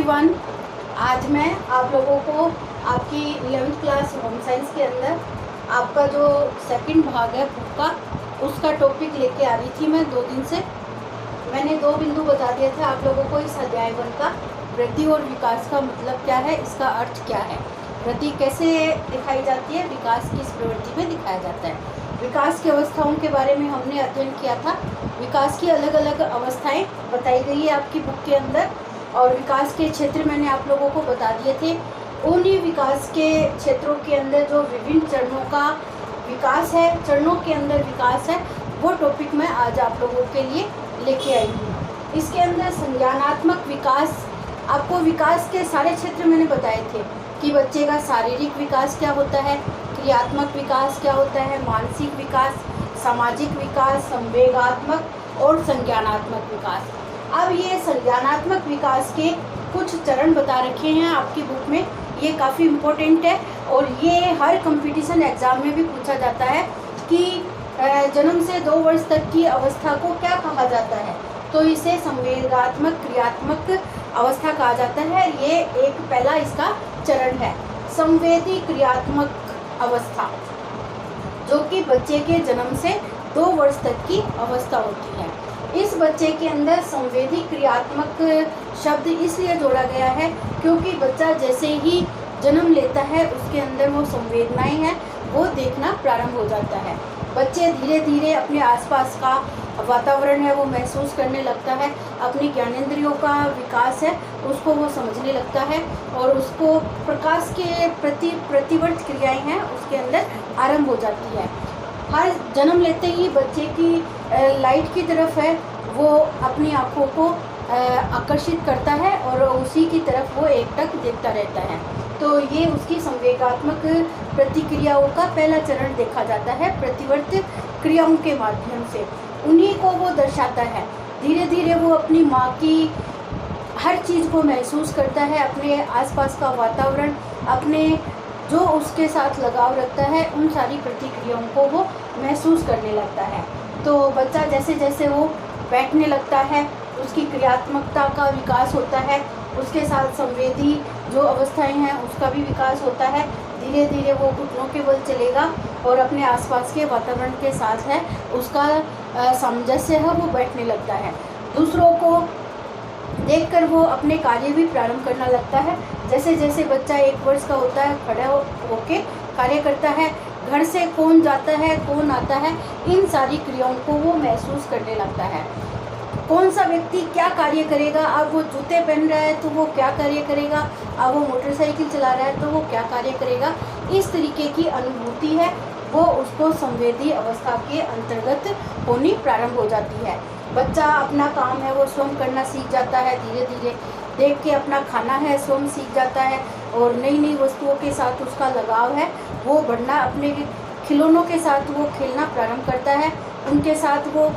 Everyone, आज मैं आप लोगों को आपकी 11th क्लास होम साइंस के अंदर आपका जो सेकंड भाग है बुक का, उसका टॉपिक लेके आ रही थी। मैं 2 दिन से मैंने 2 बिंदु बता दिए थे आप लोगों को इस अध्याय 1 का। वृद्धि और विकास का मतलब क्या है, इसका अर्थ क्या है, वृद्धि कैसे दिखाई जाती है, विकास किस प्रवृत्ति में दिखाया जाता है। विकास की अवस्थाओं के बारे में हमने अध्ययन किया था। विकास की अलग अलग अवस्थाएं बताई गई है आपकी बुक के अंदर, और विकास के क्षेत्र मैंने आप लोगों को बता दिए थे। उन्हीं विकास के क्षेत्रों के अंदर जो विभिन्न चरणों का विकास है, चरणों के अंदर विकास है, वो टॉपिक मैं आज आप लोगों के लिए लेके आई हूँ। इसके अंदर संज्ञानात्मक विकास, आपको विकास के सारे क्षेत्र मैंने बताए थे कि बच्चे का शारीरिक विकास क्या होता है, क्रियात्मक विकास क्या होता है, मानसिक विकास, सामाजिक विकास, संवेगात्मक और संज्ञानात्मक विकास। अब ये संज्ञानात्मक विकास के कुछ चरण बता रखे हैं आपकी बुक में, ये काफ़ी इम्पोर्टेंट है और ये हर कंपटीशन एग्ज़ाम में भी पूछा जाता है कि जन्म से 2 वर्ष तक की अवस्था को क्या कहा जाता है, तो इसे संवेगात्मक क्रियात्मक अवस्था कहा जाता है। ये एक पहला इसका चरण है, संवेदी क्रियात्मक अवस्था, जो कि बच्चे के जन्म से 2 वर्ष तक की अवस्था होती है। इस बच्चे के अंदर संवेदी क्रियात्मक शब्द इसलिए जोड़ा गया है क्योंकि बच्चा जैसे ही जन्म लेता है उसके अंदर वो संवेदनाएं हैं वो देखना प्रारंभ हो जाता है। बच्चे धीरे धीरे अपने आसपास का वातावरण है वो महसूस करने लगता है, अपनी ज्ञानेंद्रियों का विकास है उसको वो समझने लगता है, और उसको प्रकाश के प्रति प्रतिवर्त क्रियाएं हैं उसके अंदर आरंभ हो जाती है। हर जन्म लेते ही बच्चे की लाइट की तरफ है वो अपनी आँखों को आकर्षित करता है और उसी की तरफ वो एकटक देखता रहता है। तो ये उसकी संवेगात्मक प्रतिक्रियाओं का पहला चरण देखा जाता है, प्रतिवर्त क्रियाओं के माध्यम से उन्हीं को वो दर्शाता है। धीरे धीरे वो अपनी माँ की हर चीज़ को महसूस करता है, अपने आसपास का वातावरण, अपने जो उसके साथ लगाव रखता है, उन सारी प्रतिक्रियाओं को वो महसूस करने लगता है। तो बच्चा जैसे जैसे वो बैठने लगता है उसकी क्रियात्मकता का विकास होता है, उसके साथ संवेदी जो अवस्थाएं हैं उसका भी विकास होता है। धीरे धीरे वो घुटनों के बल चलेगा और अपने आसपास के वातावरण के साथ है उसका सामंजस्य है वो बैठने लगता है। दूसरों को देखकर वो अपने कार्य भी प्रारंभ करना लगता है। जैसे जैसे बच्चा 1 वर्ष का होता है खड़ा होके कार्य करता है, घर से कौन जाता है कौन आता है, इन सारी क्रियाओं को वो महसूस करने लगता है। कौन सा व्यक्ति क्या कार्य करेगा, अब वो जूते पहन रहा है तो वो क्या कार्य करेगा, अब वो मोटरसाइकिल चला रहा है तो वो क्या कार्य करेगा, इस तरीके की अनुभूति है वो उसको संवेदी अवस्था के अंतर्गत होनी प्रारंभ हो जाती है। बच्चा अपना काम है वो स्वयं करना सीख जाता है, धीरे धीरे देख के अपना खाना है स्वयं सीख जाता है, और नई नई वस्तुओं के साथ उसका लगाव है वो बढ़ना, अपने खिलौनों के साथ वो खेलना प्रारंभ करता है, उनके साथ वो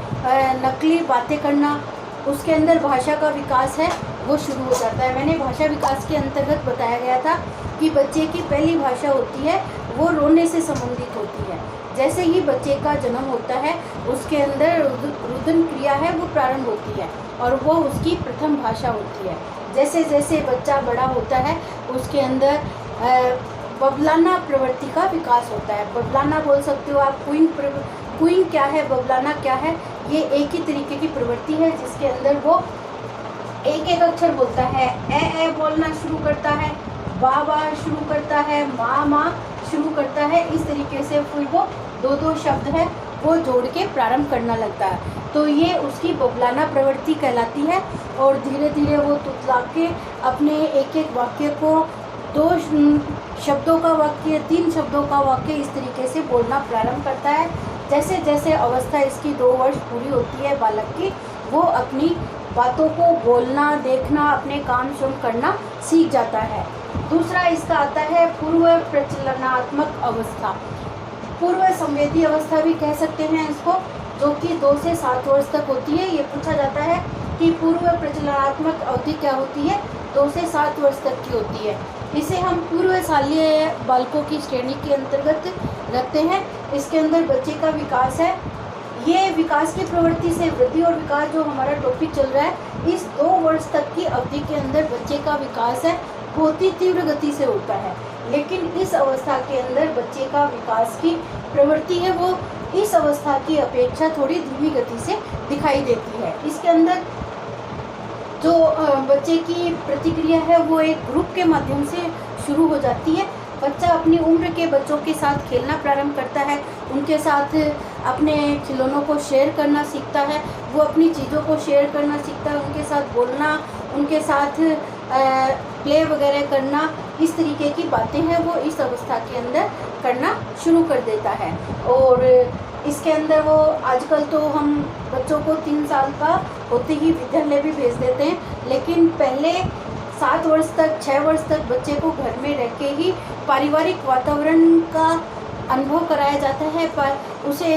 नकली बातें करना, उसके अंदर भाषा का विकास है वो शुरू हो जाता है। मैंने भाषा विकास के अंतर्गत बताया गया था कि बच्चे की पहली भाषा होती है वो रोने से संबंधित होती है। जैसे ही बच्चे का जन्म होता है उसके अंदर रुदन क्रिया है वो प्रारंभ होती है और वो उसकी प्रथम भाषा होती है। जैसे जैसे बच्चा बड़ा होता है उसके अंदर बबलाना प्रवृत्ति का विकास होता है। बबलाना बोल सकते हो आप, क्विंग क्या है, बबलाना क्या है, ये एक ही तरीके की प्रवृत्ति है जिसके अंदर वो एक एक अक्षर बोलता है। ए बोलना शुरू करता है, बा शुरू करता है, माँ शुरू करता है, इस तरीके से फिर वो 2 शब्द है वो जोड़ के प्रारंभ करना लगता है। तो ये उसकी बबलाना प्रवृत्ति कहलाती है, और धीरे धीरे वो तुतला के अपने एक एक वाक्य को 2 शब्दों का वाक्य, 3 शब्दों का वाक्य इस तरीके से बोलना प्रारंभ करता है। जैसे जैसे अवस्था इसकी 2 वर्ष पूरी होती है बालक की, वो अपनी बातों को बोलना, देखना, अपने काम स्वयं करना सीख जाता है। दूसरा इसका आता है पूर्व प्रचलनात्मक अवस्था, पूर्व संवेदी अवस्था भी कह सकते हैं इसको, जो कि 2 से 7 वर्ष तक होती है। ये पूछा जाता है कि पूर्व प्रचलनात्मक अवधि क्या होती है, 2 से 7 वर्ष तक की होती है। इसे हम पूर्वशालीय बालकों की श्रेणी के अंतर्गत रखते हैं। इसके अंदर बच्चे का विकास है ये विकास की प्रवृत्ति से वृद्धि और विकास जो हमारा टॉपिक चल रहा है, इस 2 वर्ष तक की अवधि के अंदर बच्चे का विकास है बहुत ही तीव्र गति से होता है। लेकिन इस अवस्था के अंदर बच्चे का विकास की प्रवृत्ति है वो इस अवस्था की अपेक्षा थोड़ी धीमी गति से दिखाई देती है। इसके अंदर जो बच्चे की प्रतिक्रिया है वो एक ग्रुप के माध्यम से शुरू हो जाती है। बच्चा अपनी उम्र के बच्चों के साथ खेलना प्रारंभ करता है, उनके साथ अपने खिलौनों को शेयर करना सीखता है, वो अपनी चीज़ों को शेयर करना सीखता है, उनके साथ बोलना, उनके साथ प्ले वगैरह करना, इस तरीके की बातें हैं वो इस अवस्था के अंदर करना शुरू कर देता है। और इसके अंदर वो आजकल तो हम बच्चों को 3 साल का होते ही विद्यालय भी भेज देते हैं, लेकिन पहले 7 वर्ष तक 6 वर्ष तक बच्चे को घर में रह के ही पारिवारिक वातावरण का अनुभव कराया जाता है, पर उसे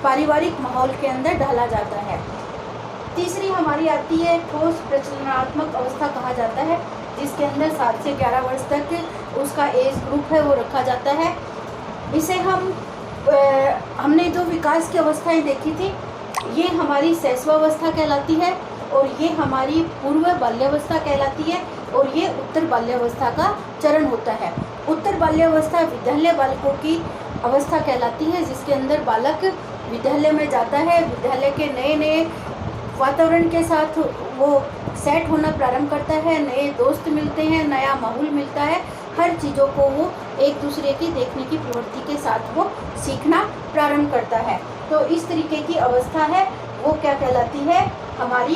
पारिवारिक माहौल के अंदर डाला जाता है। तीसरी हमारी आती है ठोस प्रचलनात्मक अवस्था कहा जाता है, जिसके अंदर 7 से 11 वर्ष तक उसका एज ग्रुप है वो रखा जाता है। इसे हमने जो विकास की अवस्थाएं देखी थी, ये हमारी शैशवावस्था कहलाती है और ये हमारी पूर्व बाल्यावस्था कहलाती है और ये उत्तर बाल्यावस्था का चरण होता है। उत्तर बाल्यावस्था विद्यालय बालकों की अवस्था कहलाती है, जिसके अंदर बालक विद्यालय में जाता है, विद्यालय के नए नए वातावरण के साथ वो सेट होना प्रारंभ करता है, नए दोस्त मिलते हैं, नया माहौल मिलता है, हर चीज़ों को वो एक दूसरे की देखने की प्रवृत्ति के साथ वो सीखना प्रारंभ करता है। तो इस तरीके की अवस्था है वो क्या कहलाती है, हमारी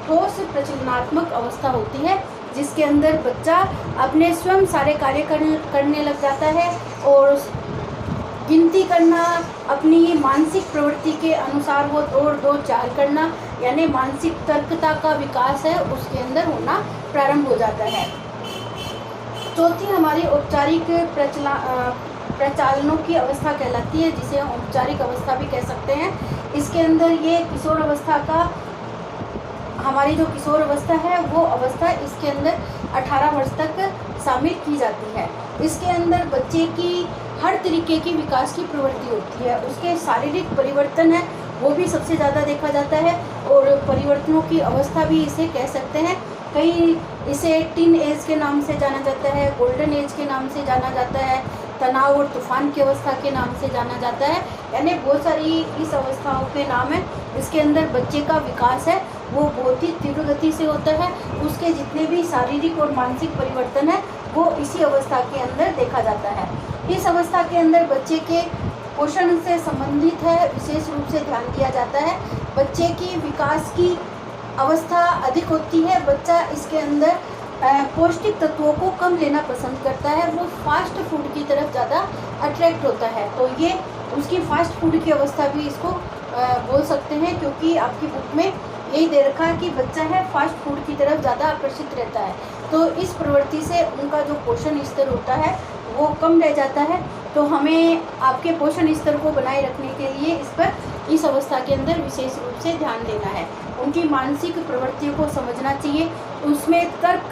ठोस प्रचलनात्मक अवस्था होती है, जिसके अंदर बच्चा अपने स्वयं सारे कार्य करने लग जाता है और गिनती करना, अपनी मानसिक प्रवृत्ति के अनुसार वो 2 4 करना, यानी मानसिक तर्कता का विकास है उसके अंदर होना प्रारंभ हो जाता है। चौथी हमारी औपचारिक प्रचालनों की अवस्था कहलाती है, जिसे हम औपचारिक अवस्था भी कह सकते हैं। इसके अंदर ये किशोर अवस्था का हमारी जो किशोर अवस्था है वो अवस्था इसके अंदर 18 वर्ष तक शामिल की जाती है। इसके अंदर बच्चे की हर तरीके की विकास की प्रवृत्ति होती है, उसके शारीरिक परिवर्तन है वो भी सबसे ज़्यादा देखा जाता है और परिवर्तनों की अवस्था भी इसे कह सकते हैं। कहीं इसे टीन एज के नाम से जाना जाता है, गोल्डन एज के नाम से जाना जाता है, तनाव और तूफान की अवस्था के नाम से जाना जाता है, यानी बहुत सारी इस अवस्थाओं के नाम है। इसके अंदर बच्चे का विकास है वो बहुत ही तीव्र गति से होता है, उसके जितने भी शारीरिक और मानसिक परिवर्तन है वो इसी अवस्था के अंदर देखा जाता है। इस अवस्था के अंदर बच्चे के पोषण से संबंधित है विशेष रूप से ध्यान दिया जाता है। बच्चे की विकास की अवस्था अधिक होती है, बच्चा इसके अंदर पौष्टिक तत्वों को कम लेना पसंद करता है, वो फास्ट फूड की तरफ ज़्यादा अट्रैक्ट होता है। तो ये उसकी फास्ट फूड की अवस्था भी इसको बोल सकते हैं, क्योंकि आपकी बुक में यही दे रखा है कि बच्चा है फास्ट फूड की तरफ ज़्यादा आकर्षित रहता है। तो इस प्रवृत्ति से उनका जो पोषण स्तर होता है वो कम रह जाता है। तो हमें आपके पोषण स्तर को बनाए रखने के लिए इस अवस्था के अंदर विशेष रूप से ध्यान देना है। उनकी मानसिक प्रवृत्तियों को समझना चाहिए, उसमें तर्क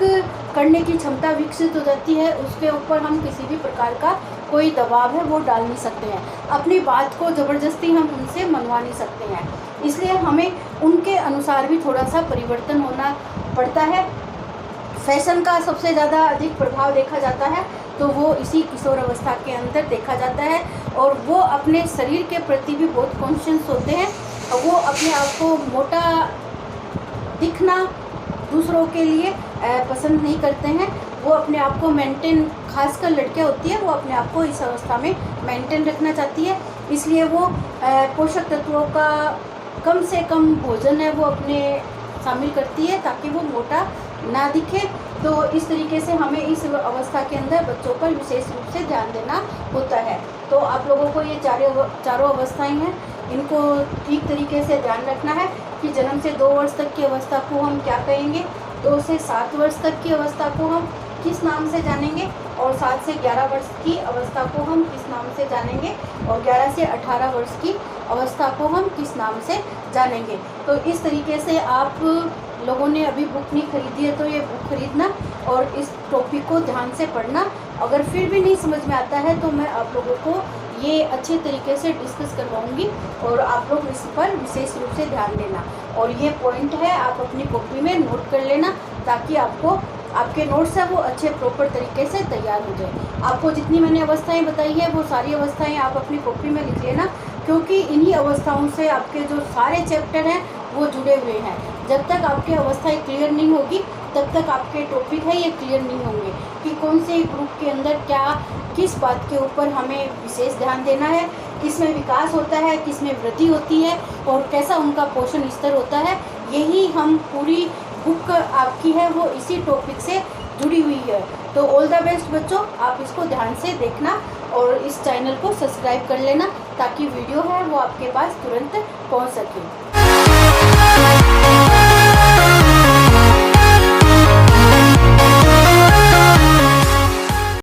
करने की क्षमता विकसित हो जाती है, उसके ऊपर हम किसी भी प्रकार का कोई दबाव है वो डाल नहीं सकते हैं, अपनी बात को ज़बरदस्ती हम उनसे मनवा नहीं सकते हैं, इसलिए हमें उनके अनुसार भी थोड़ा सा परिवर्तन होना पड़ता है। फैशन का सबसे ज़्यादा अधिक प्रभाव देखा जाता है तो वो इसी किशोर अवस्था के अंदर देखा जाता है, और वो अपने शरीर के प्रति भी बहुत कॉन्शियस होते हैं, और वो अपने आप को मोटा दिखना दूसरों के लिए पसंद नहीं करते हैं, वो अपने आप को मेंटेन, खासकर लड़कियां होती है वो अपने आप को इस अवस्था में मेंटेन रखना चाहती है, इसलिए वो पोषक तत्वों का कम से कम भोजन है वो अपने शामिल करती है ताकि वो मोटा ना दिखे। तो इस तरीके से हमें इस अवस्था के अंदर बच्चों पर विशेष रूप से ध्यान देना होता है। तो आप लोगों को ये चारों अवस्थाएं हैं, इनको ठीक तरीके से ध्यान रखना है कि जन्म से 2 वर्ष तक की अवस्था को हम क्या कहेंगे, 2 से 7 वर्ष तक की अवस्था को हम किस नाम से जानेंगे, और 7 से 11 वर्ष की अवस्था को हम किस नाम से जानेंगे, और 11 से 18 वर्ष की अवस्था को हम किस नाम से जानेंगे। तो इस तरीके से आप लोगों ने अभी बुक नहीं खरीदी है तो ये बुक खरीदना और इस टॉपिक को ध्यान से पढ़ना। अगर फिर भी नहीं समझ में आता है तो मैं आप लोगों को ये अच्छे तरीके से डिस्कस करवाऊंगी और आप लोग इस पर विशेष रूप से ध्यान देना। और ये पॉइंट है, आप अपनी कॉपी में नोट कर लेना ताकि आपको आपके नोट्स है वो अच्छे प्रॉपर तरीके से तैयार हो जाए। आपको जितनी मैंने अवस्थाएं बताई है वो सारी अवस्थाएं आप अपनी कॉपी में लिख लेना, क्योंकि इन्हीं अवस्थाओं से आपके जो सारे चैप्टर हैं वो जुड़े हुए हैं। जब तक आपकी अवस्थाएं क्लियर नहीं होगी तब तक आपके टॉपिक है ये क्लियर नहीं होंगे कि कौन से ग्रुप के अंदर क्या किस बात के ऊपर हमें विशेष ध्यान देना है, किस में विकास होता है, किस में वृद्धि होती है और कैसा उनका पोषण स्तर होता है। यही हम पूरी बुक आपकी है वो इसी टॉपिक से जुड़ी हुई है। तो ऑल द बेस्ट बच्चों, आप इसको ध्यान से देखना और इस चैनल को सब्सक्राइब कर लेना ताकि वीडियो है वो आपके पास तुरंत पहुंच सके।